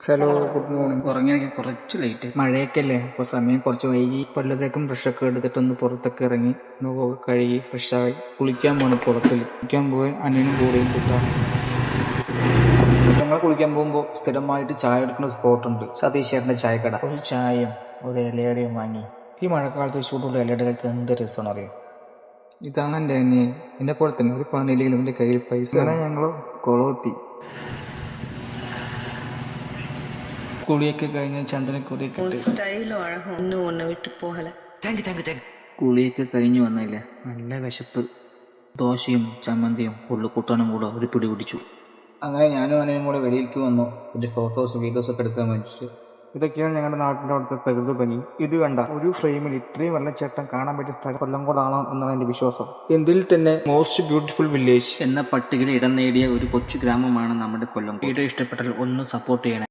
Hello, good morning. ഉറങ്ങിയെങ്കിൽ കുറച്ച് late. മഴയൊക്കെ അല്ലേ, അപ്പോൾ സമയം കുറച്ച് വൈകി. പല്ലത്തേക്കും ബ്രഷൊക്കെ എടുത്തിട്ടൊന്ന് പുറത്തൊക്കെ ഇറങ്ങി മുഖമൊക്കെ കഴുകി ഫ്രഷായി കുളിക്കാൻ പോണു. കുളിക്കാൻ പോയി അനിയനും കൂടെയും കൂട്ടാണ്. ഞങ്ങൾ കുളിക്കാൻ പോകുമ്പോൾ സ്ഥിരമായിട്ട് ചായ എടുക്കുന്ന സ്പോട്ടുണ്ട്, സതീഷ് ചേട്ടൻ്റെ ചായക്കട. ഒരു ചായയും ഒരു ഇലയുടെയും വാങ്ങി. ഈ മഴക്കാലത്ത് ചൂടുള്ള ഇലയുടെയൊക്കെ എന്ത് രസമാണ് അറിയാം. ഇതാണ് എൻ്റെ അനിയൻ. എന്നെ പോലെ തന്നെ ഒരു പണിയില്ലെങ്കിലും എൻ്റെ കയ്യിൽ പൈസ. ഞങ്ങൾ കൊളോത്തി കുളിയൊക്കെ കഴിഞ്ഞ് ചന്ദനക്കുറിയൊക്കെ കുളിയൊക്കെ കഴിഞ്ഞ് വന്നില്ല, നല്ല വിശപ്പ്. ദോശയും ചമ്മന്തിയും ഉള്ളിക്കൂട്ടാനും കൂടെ ഒരു പിടി പിടിച്ചു. അങ്ങനെ ഞാനും അനിയനും കൂടെ വെളിയിലേക്ക് വന്നു, ഒരു ഫോട്ടോസ് വീഡിയോസ് ഒക്കെ എടുക്കാൻ വേണ്ടിയിട്ട്. ഇതൊക്കെയാണ് ഞങ്ങളുടെ നാട്ടിൻ്റെ അവിടുത്തെ പ്രകൃതി ഭംഗി. ഇത് കണ്ട ഒരു ഫ്രെയിമിൽ ഇത്രയും വെള്ളച്ചാട്ടം കാണാൻ പറ്റിയ സ്ഥലം കൊല്ലംകോടാണോ എന്നാണ് എൻ്റെ വിശ്വാസം. ഇന്ത്യയിൽ തന്നെ മോസ്റ്റ് ബ്യൂട്ടിഫുൾ വില്ലേജ് എന്ന പട്ടികയിൽ ഇടം നേടിയ ഒരു കൊച്ചു ഗ്രാമമാണ് നമ്മുടെ കൊല്ലം. വീഡിയോ ഇഷ്ടപ്പെട്ടാൽ ഒന്ന് സപ്പോർട്ട് ചെയ്യണം.